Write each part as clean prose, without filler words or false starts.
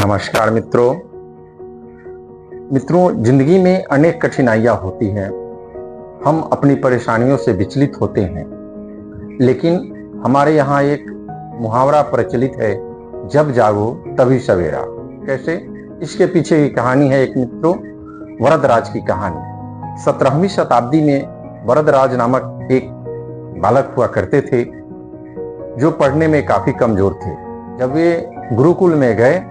नमस्कार मित्रों, जिंदगी में अनेक कठिनाइयां होती हैं। हम अपनी परेशानियों से विचलित होते हैं, लेकिन हमारे यहाँ एक मुहावरा प्रचलित है, जब जागो तभी सवेरा। कैसे? इसके पीछे की कहानी है एक मित्रों, वरदराज की कहानी। 17वीं शताब्दी में वरदराज नामक एक बालक हुआ करते थे, जो पढ़ने में काफी कमजोर थे। जब वे गुरुकुल में गए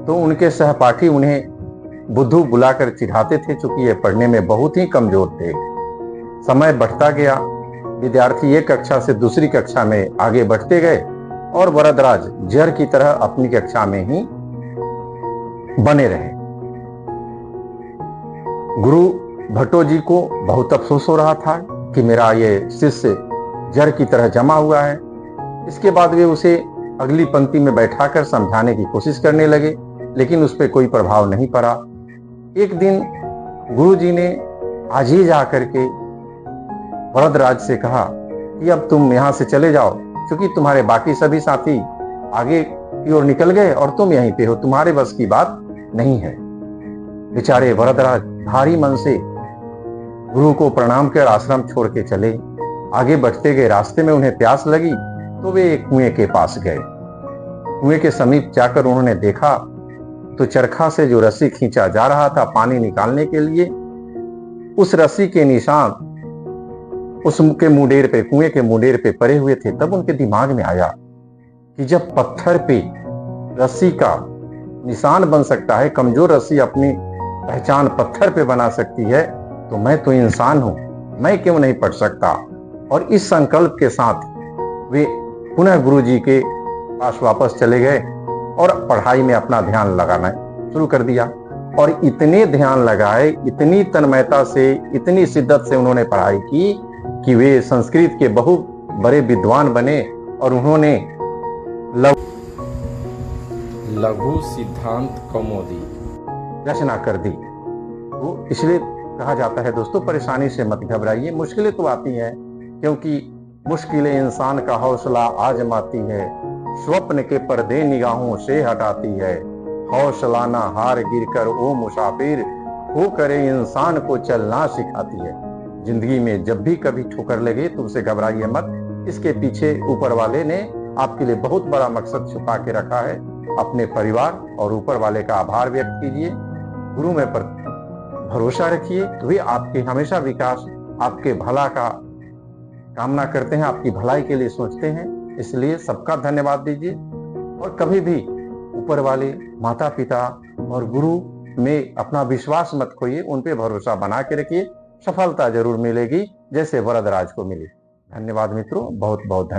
तो उनके सहपाठी उन्हें बुद्धू बुलाकर चिढ़ाते थे, चूंकि ये पढ़ने में बहुत ही कमजोर थे। समय बढ़ता गया, विद्यार्थी एक कक्षा से दूसरी कक्षा में आगे बढ़ते गए और वरदराज जर की तरह अपनी कक्षा में ही बने रहे। गुरु भट्टो जी को बहुत अफसोस हो रहा था कि मेरा ये शिष्य जर की तरह जमा हुआ है। इसके बाद वे उसे अगली पंक्ति में बैठाकर समझाने की कोशिश करने लगे, लेकिन उस पर कोई प्रभाव नहीं पड़ा। एक दिन गुरुजी ने आजीज आकर के वरदराज से कहा कि अब तुम यहाँ से चले जाओ, क्योंकि तुम्हारे बाकी सभी साथी आगे की ओर निकल गए और तुम यहीं पे हो, तुम्हारे बस की बात नहीं है। बेचारे वरदराज भारी मन से गुरु को प्रणाम कर आश्रम छोड़ के चले। आगे बढ़ते गए, रास्ते में उन्हें प्यास लगी तो वे एक कुएं के पास गए। कुएं के समीप जाकर उन्होंने देखा तो चरखा से जो रस्सी खींचा जा रहा था पानी निकालने के लिए, उस रस्सी के निशान उसके मुंडेर पे, कुएं के मुंडेर पे पड़े हुए थे। तब उनके दिमाग में आया कि जब पत्थर पे रस्सी का निशान बन सकता है, कमजोर रस्सी अपनी पहचान पत्थर पे बना सकती है, तो मैं तो इंसान हूं, मैं क्यों नहीं पढ़ सकता। और इस संकल्प के साथ वे पुनः गुरु जी के पास वापस चले गए और पढ़ाई में अपना ध्यान लगाना शुरू कर दिया। और इतने ध्यान लगाए, इतनी तन्मयता से, इतनी शिद्दत से उन्होंने पढ़ाई की कि वे संस्कृत के बहुत बड़े विद्वान बने और उन्होंने लघु सिद्धांत कौमुदी रचना कर दी। तो इसलिए कहा जाता है दोस्तों, परेशानी से मत घबराइए। मुश्किलें तो आती हैं, क्योंकि मुश्किलें इंसान का हौसला आजमाती है, स्वप्न के पर्दे निगाहों से हटाती है। हौसला ना हार गिरकर ओ मुसाफिर, हो करे इंसान को चलना सिखाती है। जिंदगी में जब भी कभी ठोकर लगे तो उसे घबराइए मत। इसके पीछे ऊपर वाले ने आपके लिए बहुत बड़ा मकसद छुपा के रखा है। अपने परिवार और ऊपर वाले का आभार व्यक्त कीजिए, गुरु में पर भरोसा रखिए। वे आपके हमेशा विकास, आपके भला का कामना करते हैं, आपकी भलाई के लिए सोचते हैं। इसलिए सबका धन्यवाद दीजिए और कभी भी ऊपर वाले, माता पिता और गुरु में अपना विश्वास मत खोइए, उन पे भरोसा बना के रखिए। सफलता जरूर मिलेगी, जैसे वरदराज को मिली। धन्यवाद मित्रों, बहुत बहुत धन्यवाद।